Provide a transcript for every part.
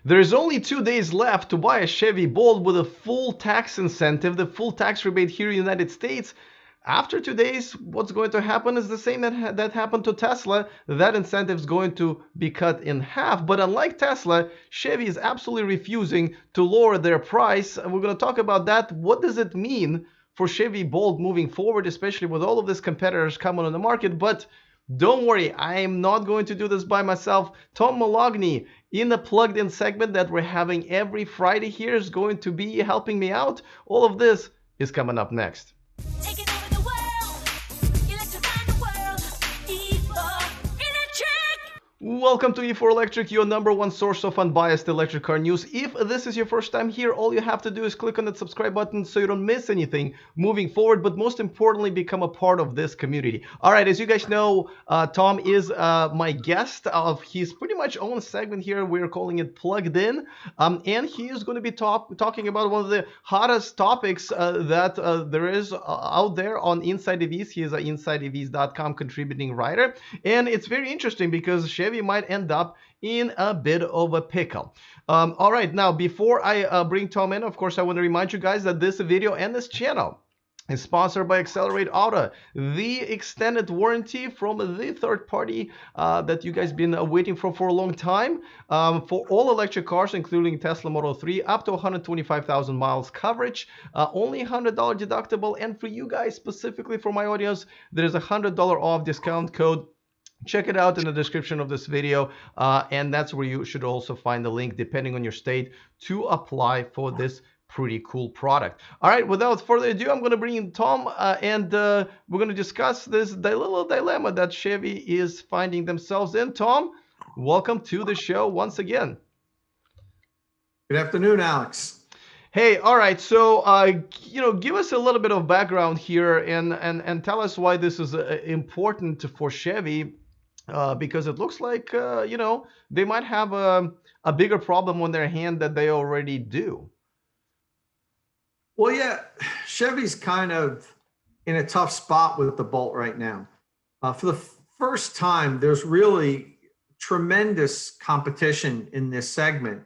There's only 2 days left to buy a Chevy Volt with a full tax incentive, the full tax rebate here in the United States. After 2 days, what's going to happen is the same that happened to Tesla. That incentive is going to be cut in half. But unlike Tesla, Chevy is absolutely refusing to lower their price. And we're going to talk about that. What does it mean for Chevy Volt moving forward, especially with all of these competitors coming on the market? But don't worry, I am not going to do this by myself. Tom Moloughney in the plugged in segment that we're having every Friday here is going to be helping me out. All of this is coming up next. Taking over the world, electrifying the world, E4 Electric. Welcome to E4 Electric, your number one source of unbiased electric car news. If this is your first time here, all you have to do is click on that subscribe button so you don't miss anything moving forward, but most importantly, become a part of this community. All right, as you guys know, Tom is my guest of his pretty much own segment here. We're calling it Plugged In, and he is going to be talking about one of the hottest topics that there is out there on Inside EVs. He is an InsideEVs.com contributing writer, and it's very interesting because Chevy might end up in a bit of a pickle. All right, now before I bring Tom in, of course, I want to remind you guys that this video and this channel is sponsored by Accelerate Auto, the extended warranty from the third party that you guys been waiting for a long time for all electric cars, including Tesla Model 3, up to 125,000 miles coverage, only $100 deductible, and for you guys, specifically for my audience, there's a $100 off discount code. Check it out in the description of this video, and that's where you should also find the link, depending on your state, to apply for this pretty cool product. All right, without further ado, I'm going to bring in Tom, and we're going to discuss this little dilemma that Chevy is finding themselves in. Tom, welcome to the show once again. Good afternoon, Alex. Hey, all right. So, give us a little bit of background here, and tell us why this is important for Chevy. Because it looks like, they might have a bigger problem on their hand than they already do. Well, yeah, Chevy's kind of in a tough spot with the Bolt right now. For the first time, there's really tremendous competition in this segment.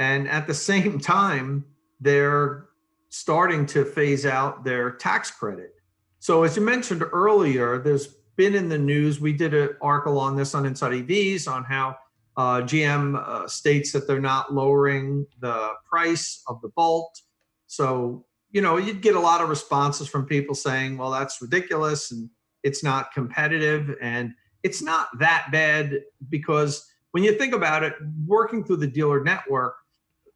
And at the same time, they're starting to phase out their tax credit. So as you mentioned earlier, there's been in the news. We did an article on this on Inside EVs on how GM states that they're not lowering the price of the Bolt. So, you'd get a lot of responses from people saying, well, that's ridiculous and it's not competitive. And it's not that bad because when you think about it, working through the dealer network,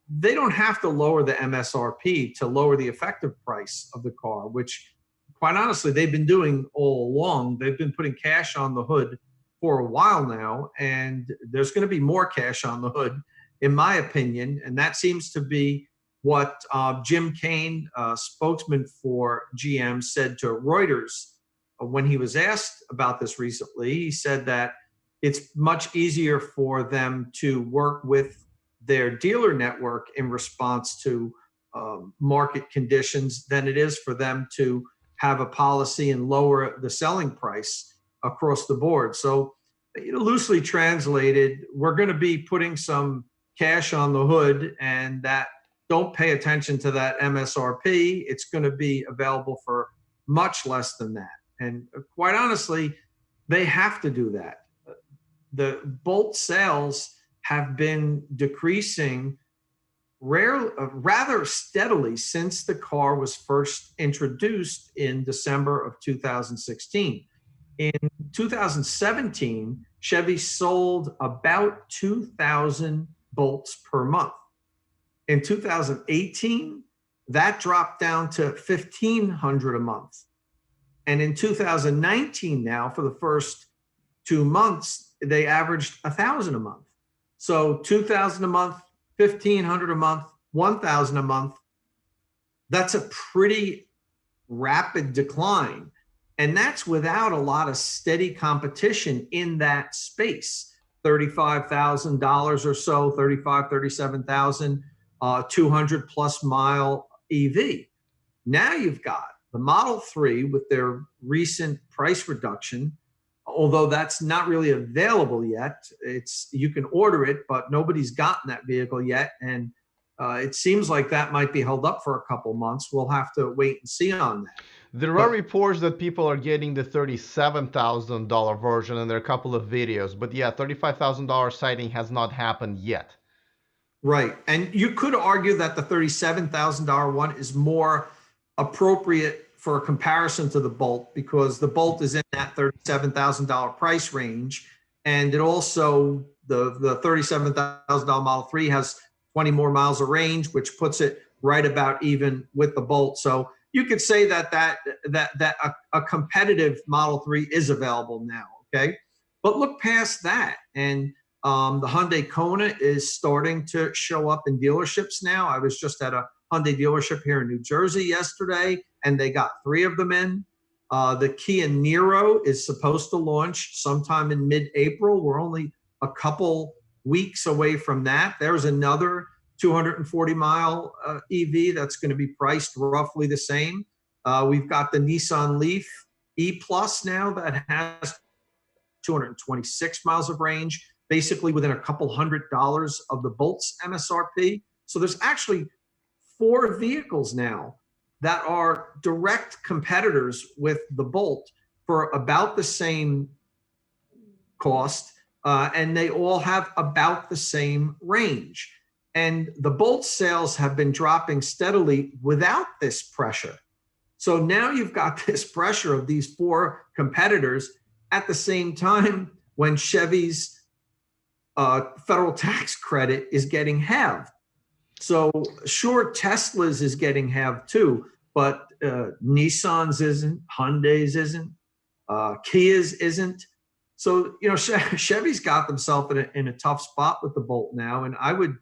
they don't have to lower the MSRP to lower the effective price of the car, which quite honestly, they've been doing all along. They've been putting cash on the hood for a while now, and there's going to be more cash on the hood, in my opinion. And that seems to be what Jim Kane, spokesman for GM, said to Reuters when he was asked about this recently. He said that it's much easier for them to work with their dealer network in response to market conditions than it is for them to have a policy and lower the selling price across the board. So, loosely translated, we're going to be putting some cash on the hood, and that don't pay attention to that MSRP. It's going to be available for much less than that. And quite honestly, they have to do that. The Bolt sales have been decreasing rather steadily since the car was first introduced in December of 2016. In 2017, Chevy sold about 2,000 Bolts per month. In 2018, that dropped down to 1,500 a month. And in 2019 now, for the first 2 months, they averaged 1,000 a month. So 2,000 a month, 1,500 a month, 1,000 a month. That's a pretty rapid decline. And that's without a lot of steady competition in that space. $35,000 or so, 35, 37,000, 200 plus mile EV. Now you've got the Model 3 with their recent price reduction although that's not really available yet. You can order it, but nobody's gotten that vehicle yet, and it seems like that might be held up for a couple months. We'll have to wait and see on that. There are But reports that people are getting the $37,000 version, and there are a couple of videos. But yeah, $35,000 sighting has not happened yet. right, and you could argue that the $37,000 one is more appropriate for a comparison to the Bolt, because the Bolt is in that $37,000 price range, and it also the $37,000 Model 3 has 20 more miles of range, which puts it right about even with the Bolt. So you could say that a competitive Model 3 is available now. Okay, but look past that, and the Hyundai Kona is starting to show up in dealerships now. I was just at a Hyundai dealership here in New Jersey yesterday, and they got 3 of them in. The Kia Niro is supposed to launch sometime in mid-April. We're only a couple weeks away from that. There's another 240-mile EV that's going to be priced roughly the same. We've got the Nissan Leaf E Plus now that has 226 miles of range, basically within a couple $100 of the Bolt's MSRP. So there's actually 4 vehicles now that are direct competitors with the Bolt for about the same cost, and they all have about the same range. And the Bolt sales have been dropping steadily without this pressure. So now you've got this pressure of these 4 competitors at the same time when Chevy's federal tax credit is getting halved. So sure, Tesla's is getting halved too, but Nissan's isn't, Hyundai's isn't, Kia's isn't. So, Chevy's got themselves in a tough spot with the Bolt now. And I would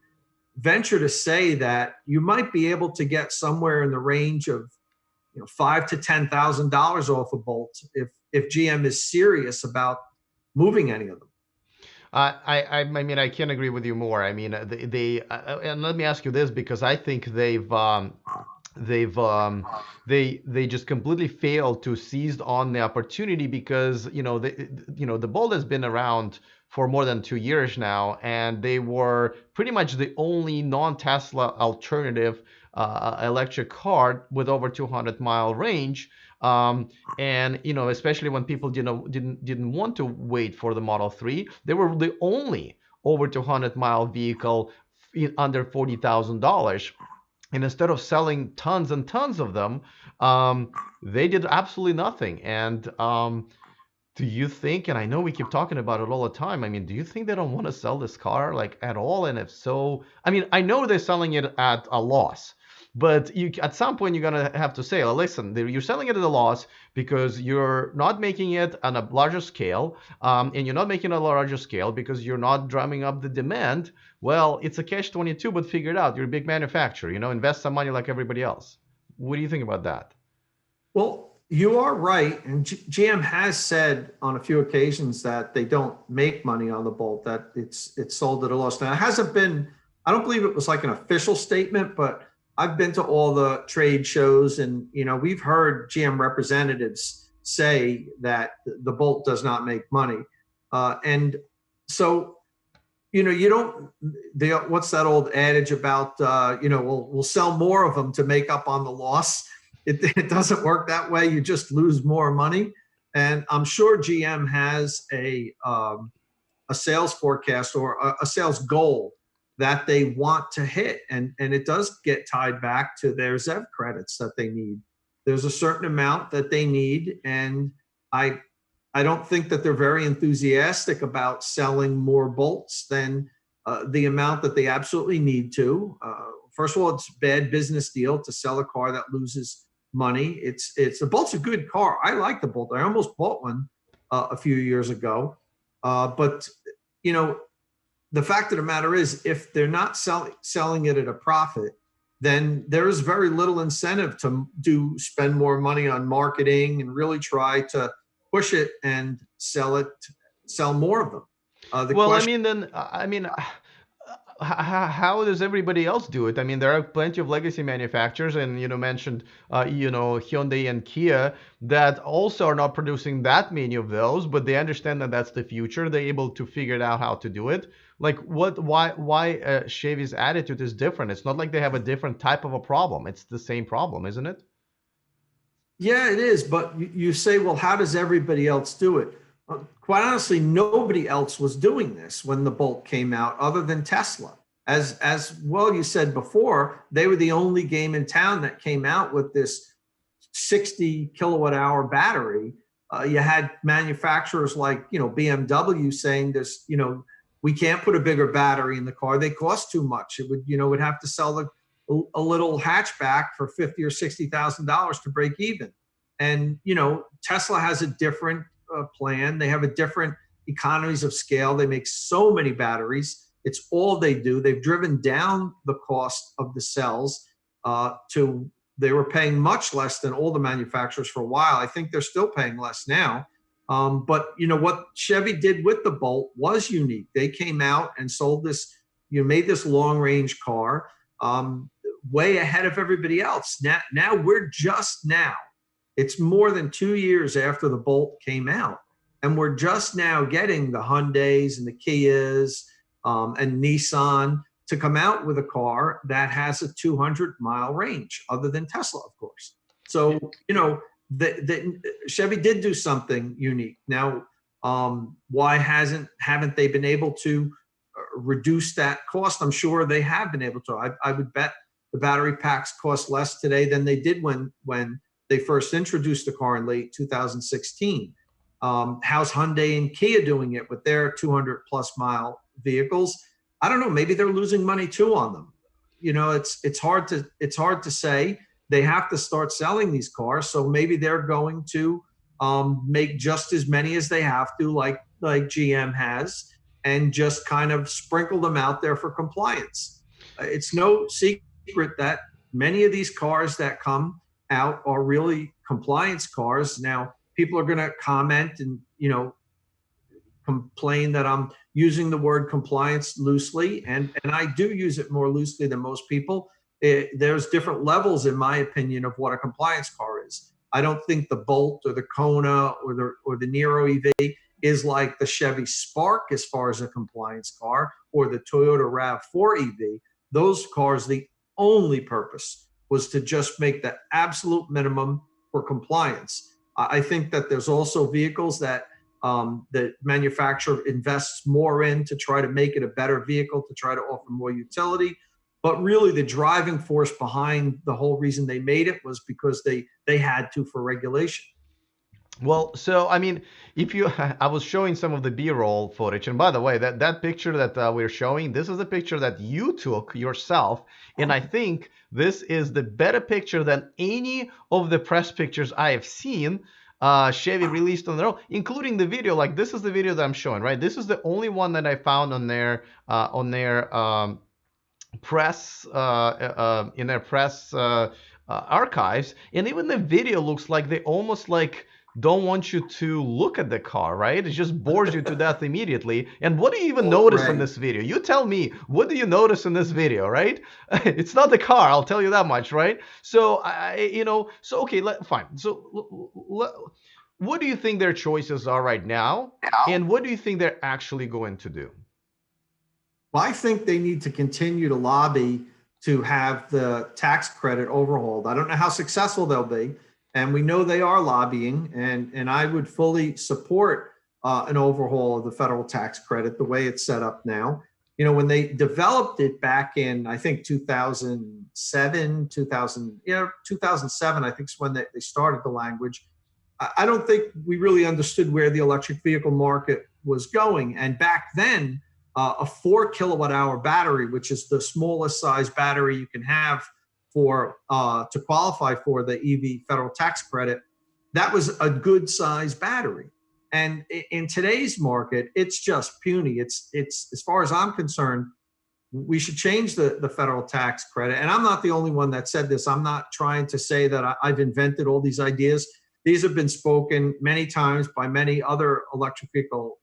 venture to say that you might be able to get somewhere in the range of $5,000 to $10,000 off a Bolt if GM is serious about moving any of them. I mean, I can't agree with you more. I mean, and let me ask you this, because I think they just completely failed to seize on the opportunity, because the Bolt has been around for more than 2 years now, and they were pretty much the only non-Tesla alternative electric car with over 200-mile range. And especially when people didn't want to wait for the Model 3, they were the only over 200-mile vehicle under $40,000. And instead of selling tons and tons of them, they did absolutely nothing. And do you think, and I know we keep talking about it all the time, I mean, do you think they don't want to sell this car like at all? And if so, I mean, I know they're selling it at a loss, but at some point you're going to have to say, oh, listen, you're selling it at a loss because you're not making it on a larger scale, and you're not making it on a larger scale because you're not drumming up the demand. Well, it's a catch-22, but figure it out. You're a big manufacturer, invest some money like everybody else. What do you think about that? Well, you are right. And GM has said on a few occasions that they don't make money on the Bolt, that it's sold at a loss. Now, it hasn't been, I don't believe it was like an official statement, but I've been to all the trade shows, and we've heard GM representatives say that the Bolt does not make money, and so you don't. What's that old adage about? We'll sell more of them to make up on the loss. It doesn't work that way. You just lose more money, and I'm sure GM has a sales forecast or a sales goal that they want to hit. And it does get tied back to their ZEV credits that they need. There's a certain amount that they need. And I don't think that they're very enthusiastic about selling more Bolts than the amount that they absolutely need to. First of all, it's a bad business deal to sell a car that loses money. The Bolt's a good car. I like the Bolt. I almost bought one a few years ago. But the fact of the matter is, if they're not selling it at a profit, then there's very little incentive to spend more money on marketing and really try to push it and sell more of them. how does everybody else do it? I mean, there are plenty of legacy manufacturers, and mentioned Hyundai and Kia that also are not producing that many of those, but they understand that that's the future. They're able to figure out how to do it. Like, why Chevy's attitude is different? It's not like they have a different type of a problem. It's the same problem, isn't it? Yeah, it is. But you say, well, how does everybody else do it? Quite honestly, nobody else was doing this when the Bolt came out other than Tesla. As well, you said before, they were the only game in town that came out with this 60 kilowatt hour battery. You had manufacturers like, BMW saying this, we can't put a bigger battery in the car. They cost too much. It would have to sell a little hatchback for $50,000 or $60,000 to break even. And Tesla has a different plan. They have a different economies of scale. They make so many batteries. It's all they do. They've driven down the cost of the cells to they were paying much less than all the manufacturers for a while. I think they're still paying less now. But what Chevy did with the Bolt was unique. They came out and sold this, made this long range car way ahead of everybody else. Now we're just now. It's more than 2 years after the Bolt came out, and we're just now getting the Hyundais and the Kias and Nissan to come out with a car that has a 200-mile range, other than Tesla, of course. So, the Chevy did do something unique. Now, why haven't they been able to reduce that cost? I'm sure they have been able to. I would bet the battery packs cost less today than they did when they first introduced the car in late 2016. How's Hyundai and Kia doing it with their 200 plus mile vehicles? I don't know. Maybe they're losing money too on them. It's hard to say. They have to start selling these cars, so maybe they're going to make just as many as they have to, like GM has, and just kind of sprinkle them out there for compliance. It's no secret that many of these cars that come out are really compliance cars. Now, people are going to comment and complain that I'm using the word compliance loosely, and I do use it more loosely than most people. There's different levels, in my opinion, of what a compliance car is. I don't think the Bolt or the Kona or the Nero EV is like the Chevy Spark as far as a compliance car, or the Toyota RAV4 EV. Those cars, the only purpose was to just make the absolute minimum for compliance. I think that there's also vehicles that the manufacturer invests more in to try to make it a better vehicle, to try to offer more utility. But really, the driving force behind the whole reason they made it was because they had to for regulation. Well, so I mean, if you, I was showing some of the B-roll footage, and by the way, that picture that we're showing, this is a picture that you took yourself, and I think this is the better picture than any of the press pictures I have seen. Chevy released on their own, including the video. Like, this is the video that I'm showing, right? This is the only one that I found on their press in their press archives, and even the video looks like they almost like don't want you to look at the car, right? It just bores you to death immediately. And what do you even notice in Right. this video? You tell me, what do you notice in this video, right? It's not the car, I'll tell you that much, right? So so okay, fine. So what do you think their choices are right now, and what do you think they're actually going to do? Well, I think they need to continue to lobby to have the tax credit overhauled. I don't know how successful they'll be, and we know they are lobbying, and I would fully support an overhaul of the federal tax credit the way it's set up now. When they developed it back in, I think 2007, 2007, I think is when they started the language. I don't think we really understood where the electric vehicle market was going, and back then, a 4 kilowatt hour battery, which is the smallest size battery you can have for to qualify for the EV federal tax credit, that was a good size battery. And in today's market, it's just puny. It's as far as I'm concerned, we should change the federal tax credit. And I'm not the only one that said this. I'm not trying to say that I've invented all these ideas. These have been spoken many times by many other electric vehicle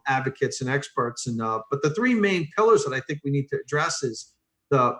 advocates and experts. And but the three main pillars that I think we need to address is the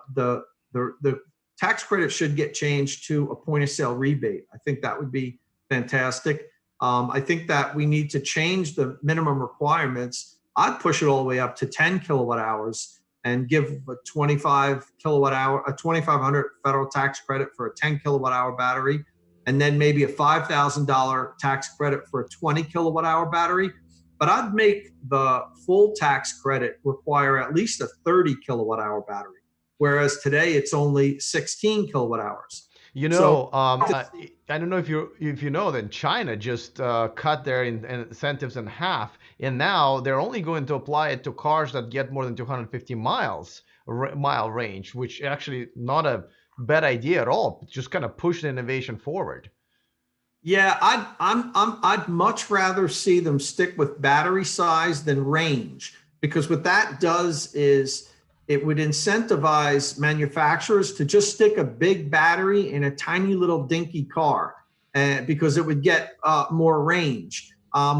tax credit should get changed to a point of sale rebate. I think that would be fantastic. I think that we need to change the minimum requirements. I'd push it all the way up to 10 kilowatt hours and give a 25 kilowatt hour, a 2,500 federal tax credit for a 10 kilowatt hour battery, and then maybe a $5,000 tax credit for a 20 kilowatt hour battery. But I'd make the full tax credit require at least a 30 kilowatt hour battery, whereas today it's only 16 kilowatt hours. You know, I don't know if you know that China just cut their incentives in half, and now they're only going to apply it to cars that get more than 250 mile range, which actually not a bad idea at all. Just kind of push the innovation forward. Yeah, I'd much rather see them stick with battery size than range, because what that does is it would incentivize manufacturers to just stick a big battery in a tiny little dinky car, because it would get more range.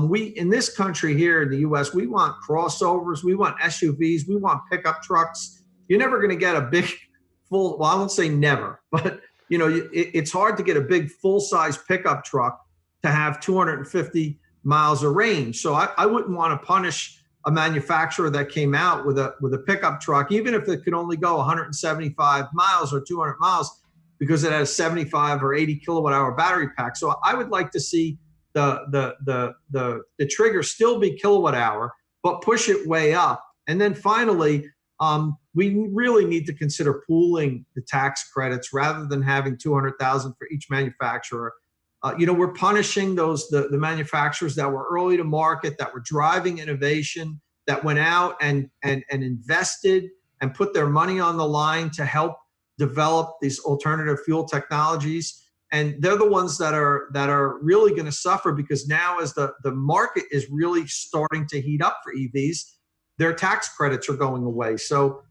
We in this country here in the U.S., we want crossovers, we want SUVs, we want pickup trucks. You're never going to get a big full. Well, I won't say never, but you know, it's hard to get a big full-size pickup truck to have 250 miles of range. So I wouldn't want to punish a manufacturer that came out with a pickup truck, even if it could only go 175 miles or 200 miles, because it has 75 or 80 kilowatt hour battery pack. So I would like to see the trigger still be kilowatt hour, but push it way up. And then finally, we really need to consider pooling the tax credits rather than having 200,000 for each manufacturer. You know, we're punishing the manufacturers that were early to market, that were driving innovation, that went out and invested and put their money on the line to help develop these alternative fuel technologies. And they're the ones that are really going to suffer, because now as the market is really starting to heat up for EVs, their tax credits are going away. So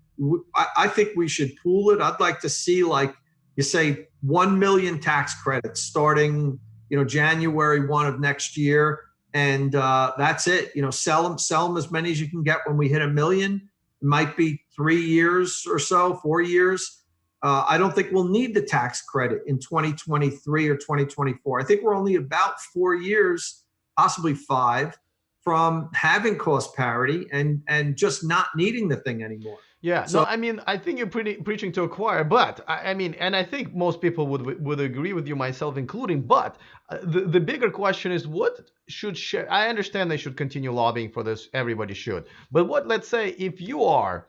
I think we should pool it. I'd like to see, like you say, 1 million tax credits starting, you know, January 1 of next year. And that's it. You know, sell them as many as you can get when we hit 1 million. It might be 3 years or so, 4 years. I don't think we'll need the tax credit in 2023 or 2024. I think we're only about 4 years, possibly 5, from having cost parity and just not needing the thing anymore. Yeah, So no, I mean, I think you're preaching to a choir, but I mean, and I think most people would agree with you, myself including. But the bigger question is, what should I understand they should continue lobbying for this. Everybody should. But what, let's say, if you are,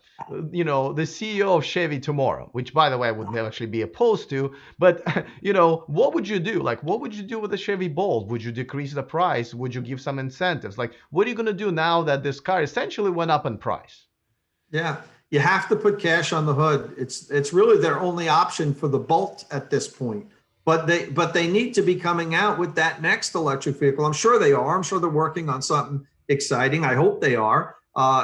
you know, the CEO of Chevy tomorrow, which by the way I would never actually be opposed to, but you know, what would you do? Like, what would you do with the Chevy Volt? Would you decrease the price? Would you give some incentives? Like, what are you going to do now that this car essentially went up in price? yeah, you have to put cash on the hood. It's really their only option for the Bolt at this point. But they need to be coming out with that next electric vehicle. I'm sure they are. I'm sure they're working on something exciting. I hope they are.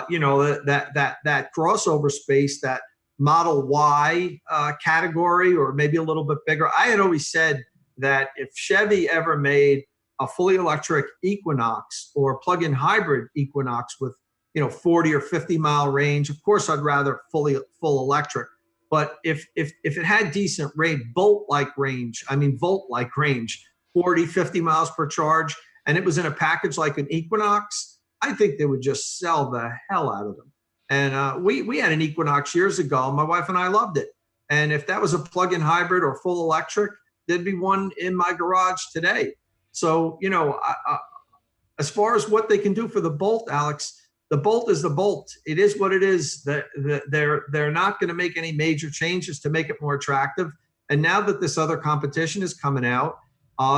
You know, that crossover space, that Model Y category, or maybe a little bit bigger. I had always said that if Chevy ever made a fully electric Equinox or plug-in hybrid Equinox with, you know, 40 or 50 mile range, of course I'd rather full electric. But if it had decent range, Volt-like range, 40, 50 miles per charge, and it was in a package like an Equinox, I think they would just sell the hell out of them. And we had an Equinox years ago. My wife and I loved it. And if that was a plug-in hybrid or full electric, there'd be one in my garage today. So, you know, as far as what they can do for the Bolt, Alex, the Bolt is the Bolt. It is what it is. They're not going to make any major changes to make it more attractive. And now that this other competition is coming out,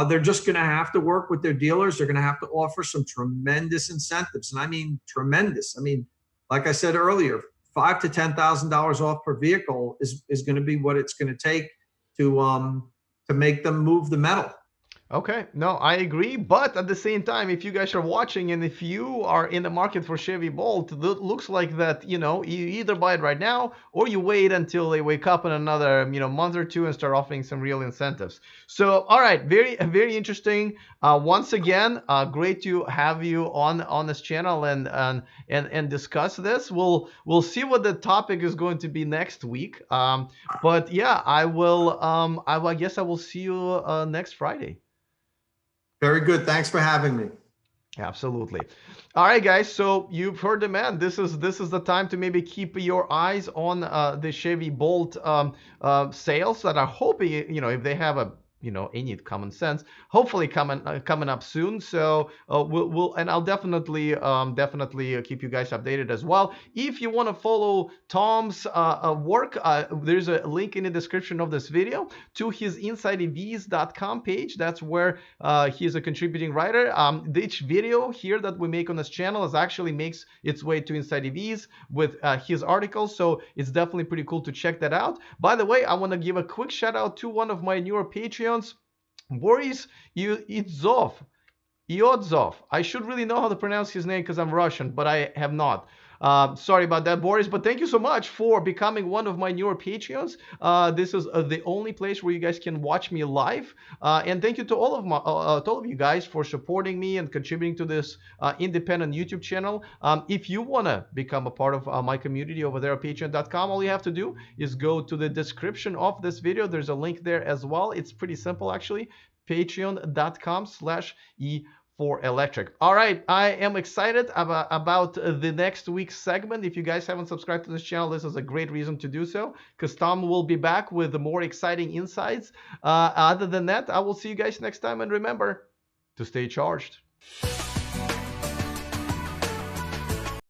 they're just going to have to work with their dealers. They're going to have to offer some tremendous incentives, and I mean tremendous. I mean, like I said earlier, $5,000 to $10,000 off per vehicle is going to be what it's going to take to make them move the metal. Okay, no, I agree. But at the same time, if you guys are watching and if you are in the market for Chevy Bolt, it looks like that, you either buy it right now or you wait until they wake up in another, month or two and start offering some real incentives. So, all right, very interesting. Once again, great to have you on this channel and discuss this. We'll see what the topic is going to be next week. But yeah, I guess I will see you next Friday. Very good. Thanks for having me. Absolutely. All right, guys. So you've heard the man. This is the time to maybe keep your eyes on the Chevy Bolt sales that are hoping if they have any common sense, hopefully coming up soon. So we'll and I'll definitely keep you guys updated as well. If you want to follow Tom's work, there's a link in the description of this video to his InsideEVs.com page. That's where he's a contributing writer. Each video here that we make on this channel is actually makes its way to Inside EVs with his articles. So it's definitely pretty cool to check that out. By the way, I want to give a quick shout out to one of my newer Patreons, Boris Iodzov. I should really know how to pronounce his name because I'm Russian, but I have not. Sorry about that, Boris, but thank you so much for becoming one of my newer Patreons. This is the only place where you guys can watch me live. And thank you to all of you guys for supporting me and contributing to this independent YouTube channel. If you want to become a part of my community over there at patreon.com, all you have to do is go to the description of this video. There's a link there as well. It's pretty simple, actually. Patreon.com/E4Electric. All right, I am excited about the next week's segment. If you guys haven't subscribed to this channel, this is a great reason to do so, because Tom will be back with more exciting insights. Other than that, I will see you guys next time, and remember to stay charged.